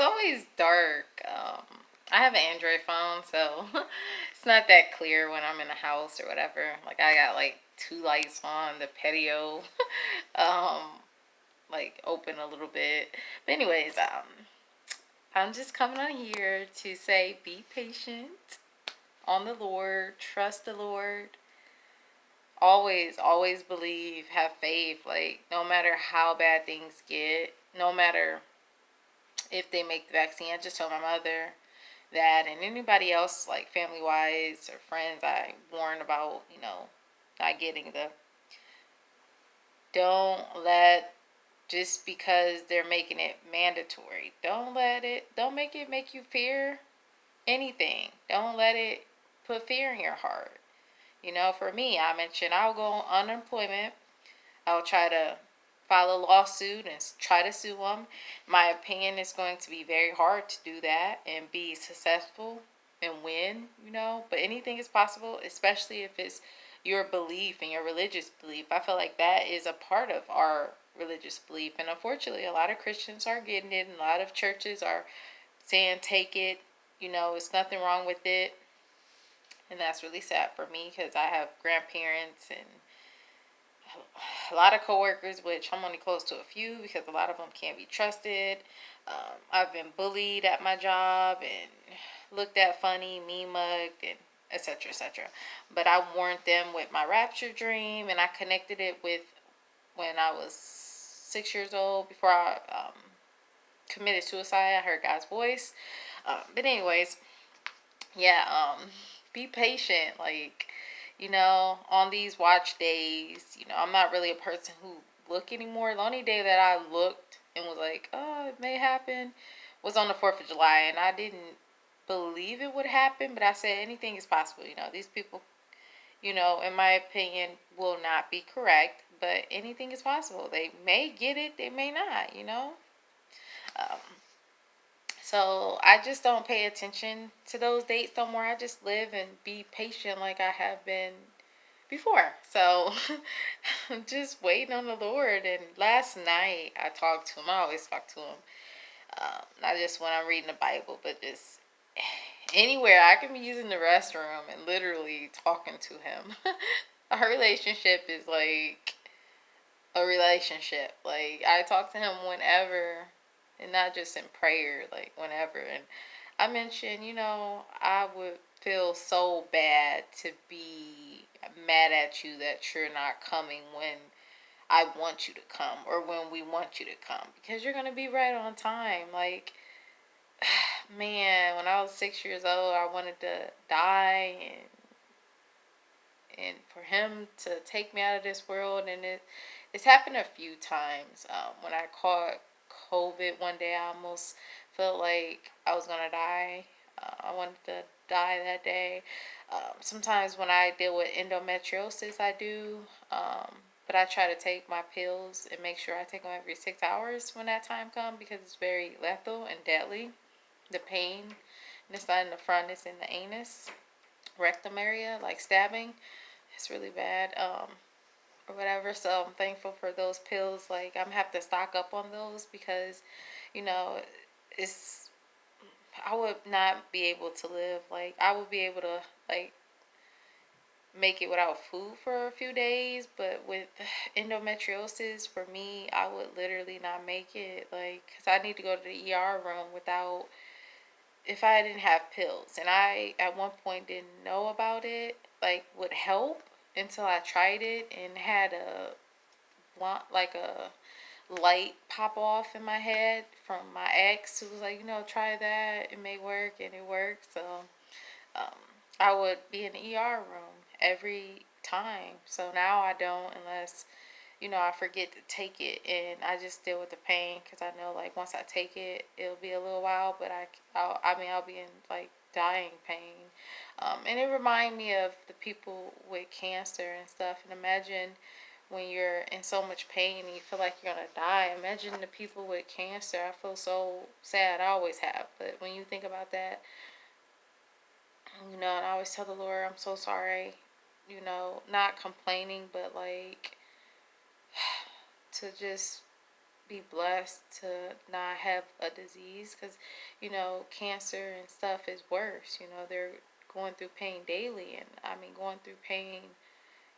it's always dark. I have an Android phone, so it's not that clear when I'm in a house or whatever. Like I got like two lights on the patio, um, like open a little bit. But anyways, I'm just coming on here to say be patient on the Lord, trust the Lord. Always believe, have faith. Like no matter how bad things get, no matter if they make the vaccine. I just told my mother that, and anybody else, like family wise or friends, I warn about, not getting the. Don't let, just because they're making it mandatory, don't make it make you fear anything. Don't let it put fear in your heart. For me, I mentioned I'll go on unemployment. I'll try to file a lawsuit and try to sue them. My opinion is going to be very hard to do that and be successful and win. But anything is possible, especially if it's your belief and your religious belief. I feel like that is a part of our religious belief. And unfortunately, a lot of Christians are getting it, and a lot of churches are saying, take it. It's nothing wrong with it. And that's really sad for me because I have grandparents and a lot of coworkers, which I'm only close to a few because a lot of them can't be trusted. I've been bullied at my job and looked at funny, mean mugged, and etc. etc. But I warned them with my raptured dream, and I connected it with when I was 6 years old before I committed suicide. I heard God's voice. But anyways, yeah. Be patient. Like, on these watch days, I'm not really a person who look anymore. The only day that I looked and was like, oh, it may happen was on the 4th of July. And I didn't believe it would happen, but I said anything is possible. These people, in my opinion, will not be correct, but anything is possible. They may get it, they may not. Um, so I just don't pay attention to those dates no more. I just live and be patient like I have been before. So I'm just waiting on the Lord. And last night I talked to him. I always talk to him. Not just when I'm reading the Bible, but just anywhere. I can be using the restroom and literally talking to him. Our relationship is like a relationship. Like I talk to him whenever, and not just in prayer, like whenever. And I mentioned, I would feel so bad to be mad at you that you're not coming when I want you to come or when we want you to come, because you're going to be right on time. Like, man, when I was 6 years old, I wanted to die, and for him to take me out of this world. And it's happened a few times. When I caught COVID one day, I almost felt like I was gonna die. I wanted to die that day. Sometimes when I deal with endometriosis, I do. But I try to take my pills and make sure I take them every 6 hours when that time comes, because it's very lethal and deadly. The pain, and it's not in the front, it's in the anus, rectum area, like stabbing. It's really bad. Or whatever. So I'm thankful for those pills. Like I'm have to stock up on those because, you know, it's I would not be able to live. Like I would be able to like make it without food for a few days, but with endometriosis, for me, I would literally not make it. Like, cause I need to go to the ER room without, if I didn't have pills, and I at one point didn't know about it, like would help until I tried it and had a like a light pop off in my head from my ex who was like, try that, it may work, and it worked. So um, I would be in the ER room every time. So now I don't, unless I forget to take it, and I just deal with the pain because I know like once I take it, it'll be a little while, but I'll be in like dying pain. And it remind me of the people with cancer and stuff. And imagine when you're in so much pain and you feel like you're gonna die. Imagine the people with cancer. I feel so sad. I always have, but when you think about that, and I always tell the Lord, I'm so sorry. Not complaining, but like to just be blessed to not have a disease, because cancer and stuff is worse. They're going through pain daily, and I mean going through pain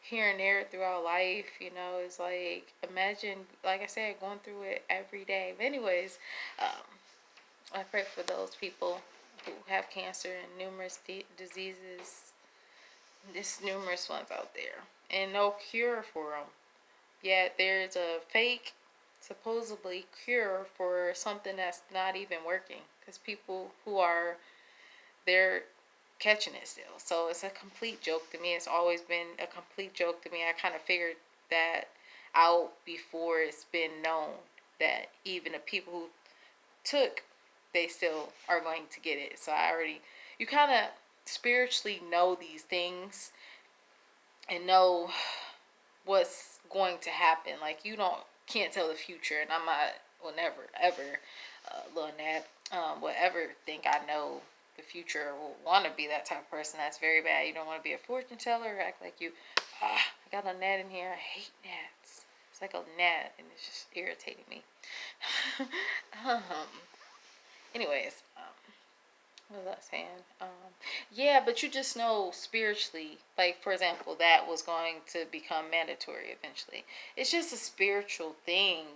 here and there throughout life. Is like, imagine, like I said, going through it every day. But anyways, I pray for those people who have cancer and numerous diseases. There's numerous ones out there, and no cure for them. Yet there's a fake, supposedly, cure for something that's not even working. Because people who are, they're catching it still. So it's a complete joke to me. It's always been a complete joke to me. I kind of figured that out before it's been known that even the people who took, they still are going to get it. So you kind of spiritually know these things and know what's going to happen. Like, can't tell the future, and I'm not, will never ever, Lil Nat, will ever think I know the future or will want to be that type of person. That's very bad. You don't want to be a fortune teller or act like you. I got a gnat in here. I hate gnats. It's like a gnat, and it's just irritating me. um, anyways, what was I saying? Yeah, but you just know spiritually, like, for example, that was going to become mandatory eventually. It's just a spiritual thing,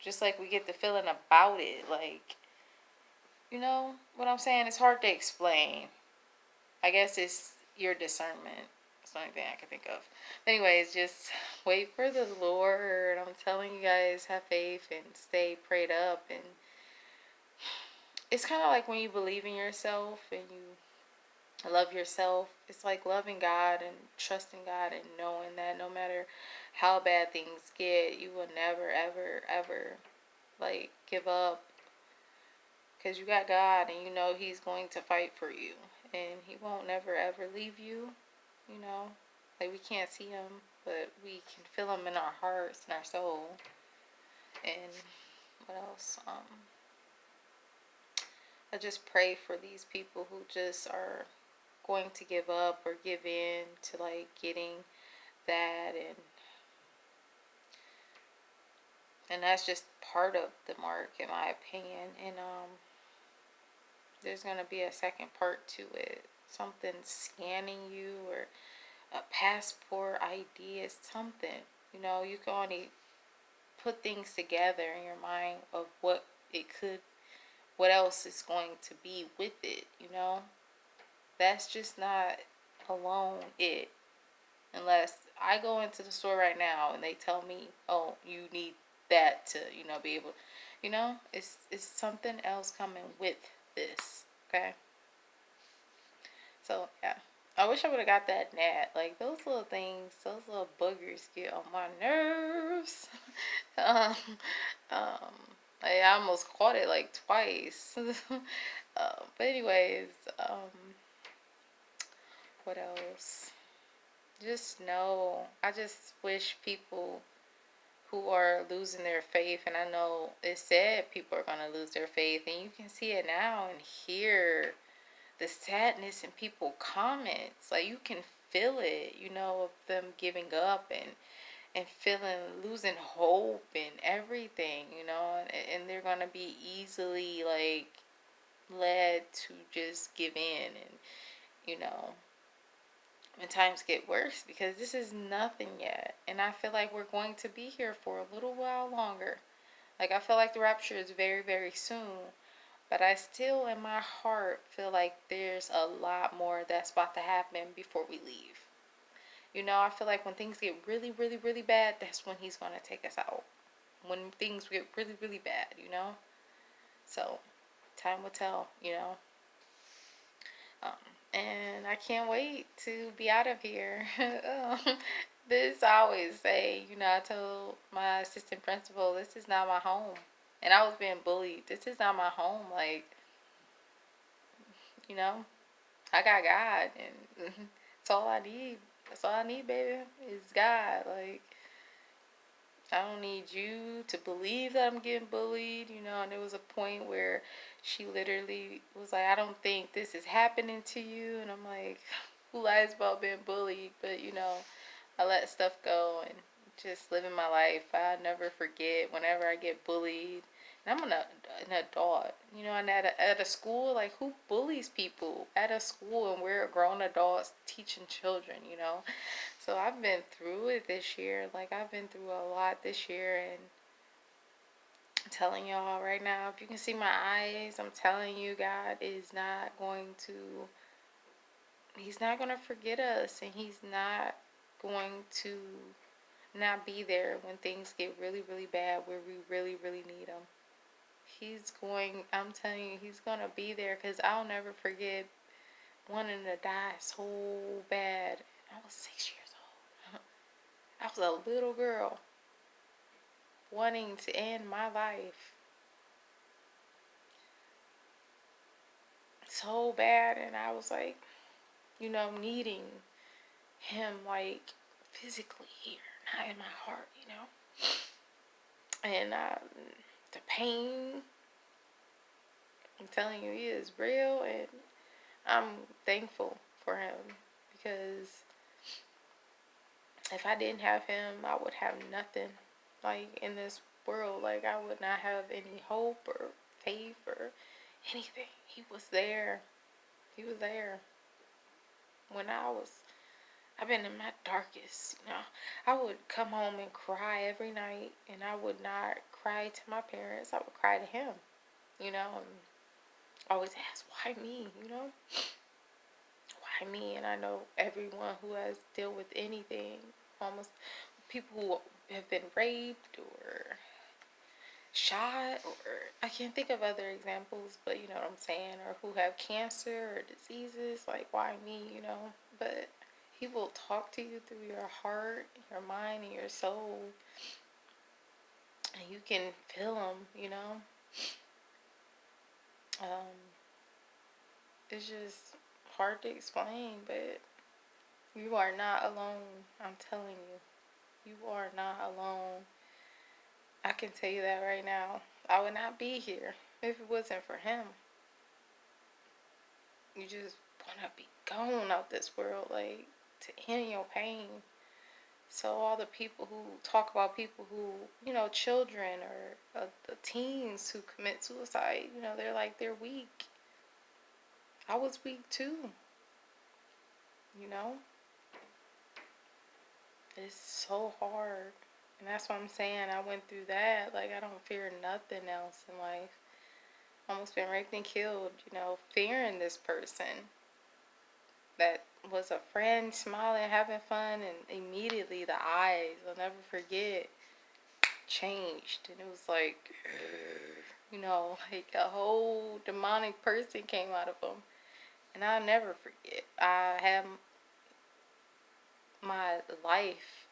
just like we get the feeling about it. Like, what I'm saying? It's hard to explain. I guess it's your discernment. That's the only thing I can think of. Anyways, just wait for the Lord. I'm telling you guys, have faith and stay prayed up. And it's kind of like when you believe in yourself and you love yourself. It's like loving God and trusting God and knowing that no matter how bad things get, you will never, ever, ever, like, give up. Because you got God, and He's going to fight for you. And He won't never, ever leave you. Like, we can't see Him, but we can feel Him in our hearts and our soul. And what else? I just pray for these people who just are going to give up or give in to, like, getting that, and that's just part of the mark, in my opinion. And there's gonna be a second part to it. Something scanning you, or a passport ID, is something. You can only put things together in your mind of what else is going to be with it. That's just not alone it. Unless I go into the store right now and they tell me, oh, you need that to, be able, it's something else coming with this. Okay. So, yeah. I wish I would have got that gnat. Like, those little things, those little boogers get on my nerves. um, um, I almost caught it like twice. But anyways, what else? Just know, I just wish people who are losing their faith, and I know it said people are going to lose their faith, and you can see it now and hear the sadness in people's comments. Like, you can feel it, of them giving up and losing hope and everything, and they're going to be easily, like, led to just give in, and when times get worse, because this is nothing yet, and I feel like we're going to be here for a little while longer. Like, I feel like the rapture is very, very soon, but I still, in my heart, feel like there's a lot more that's about to happen before we leave. I feel like when things get really, really, really bad, that's when He's going to take us out. When things get really, really bad, So, time will tell, And I can't wait to be out of here. This, I always say, I told my assistant principal, this is not my home. And I was being bullied. This is not my home. Like, I got God, and that's all I need. That's all I need, baby, is God. Like, I don't need you to believe that I'm getting bullied, and there was a point where she literally was like, I don't think this is happening to you, and I'm like, who lies about being bullied? But, I let stuff go, and just living my life. I never forget whenever I get bullied. And I'm an adult, you know, and at a school, like, who bullies people at a school, and we're grown adults teaching children, you know? So I've been through it this year. Like, I've been through a lot this year, and I'm telling y'all right now, if you can see my eyes, I'm telling you, God is not going to, He's not going to forget us, and He's not going to not be there when things get really, really bad where we really, really need Him. I'm telling you, He's going to be there, because I'll never forget wanting to die so bad. I was 6 years old. I was a little girl wanting to end my life so bad, and I was like, you know, needing Him, like, physically here, not in my heart, you know. And the pain, I'm telling you, He is real, and I'm thankful for Him, because if I didn't have Him, I would have nothing, like, in this world. Like, I would not have any hope or faith or anything. He was there. He was there when I've been in my darkest, you know. I would come home and cry every night, and I would not cry to my parents. I would cry to Him, you know, and always ask, why me, you know? Why me? And I know everyone who has dealt with anything, almost people who have been raped or shot, or I can't think of other examples, but you know what I'm saying, or who have cancer or diseases, like, why me, you know? But He will talk to you through your heart, your mind, and your soul, and you can feel Him, you know. um it's just hard to explain, but you are not alone. I'm telling you, you are not alone. I can tell you that right now. I would not be here if it wasn't for Him. You just want to be gone out this world, like, to end your pain. So all the people who talk about people who, you know, children or the teens who commit suicide, you know, they're like, they're weak. I was weak too, you know. It's so hard. And that's what I'm saying. I went through that. Like, I don't fear nothing else in life. Almost been raped and killed, you know, fearing this person that was a friend, smiling, having fun, and immediately the eyes, I'll never forget, changed. And it was like, you know, like a whole demonic person came out of them. And I'll never forget. I had my life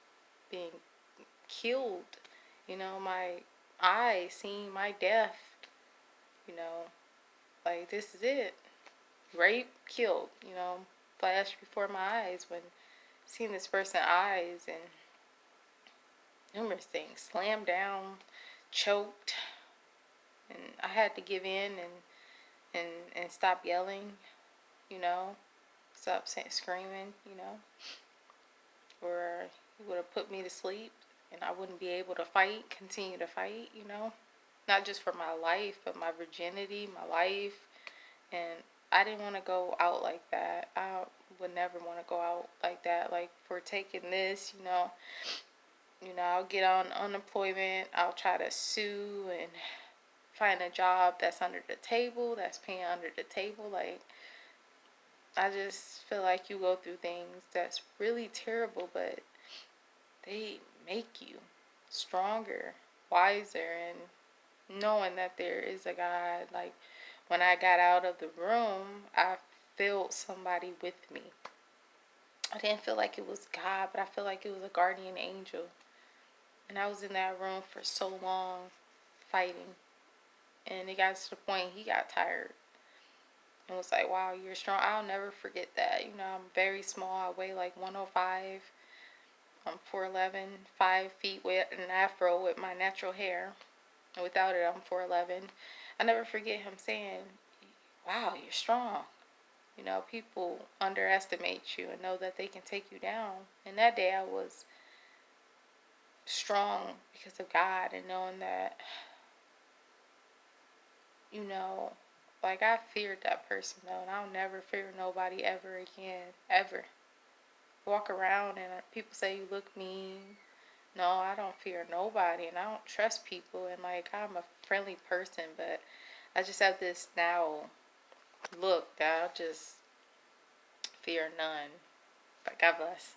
being killed, you know, my eyes seeing my death, you know, like, this is it. Rape, killed, you know, flashed before my eyes when seeing this person's eyes, and numerous things, slammed down, choked, and I had to give in and stop yelling, you know, stop screaming, you know, or He would have put me to sleep, and I wouldn't be able to fight, continue to fight, you know, not just for my life, but my virginity, my life. And I didn't want to go out like that. I would never want to go out like that. Like, for taking this, you know, I'll get on unemployment. I'll try to sue and find a job that's under the table, that's paying under the table. Like, I just feel like you go through things that's really terrible, but they make you stronger, wiser, and knowing that there is a God. Like, when I got out of the room, I felt somebody with me. I didn't feel like it was God, but I feel like it was a guardian angel. And I was in that room for so long, fighting. And it got to the point He got tired and was like, wow, you're strong. I'll never forget that. You know, I'm very small. I weigh like 105. I'm 4'11", 5 feet with an afro with my natural hair. And without it, I'm 4'11". I never forget Him saying, wow, you're strong. You know, people underestimate you and know that they can take you down. And that day I was strong because of God, and knowing that, you know, like, I feared that person though, and I'll never fear nobody ever again, ever. Walk around and people say you look mean. No, I don't fear nobody, and I don't trust people, and like, I'm a friendly person, but I just have this now look that I just fear none. But God bless.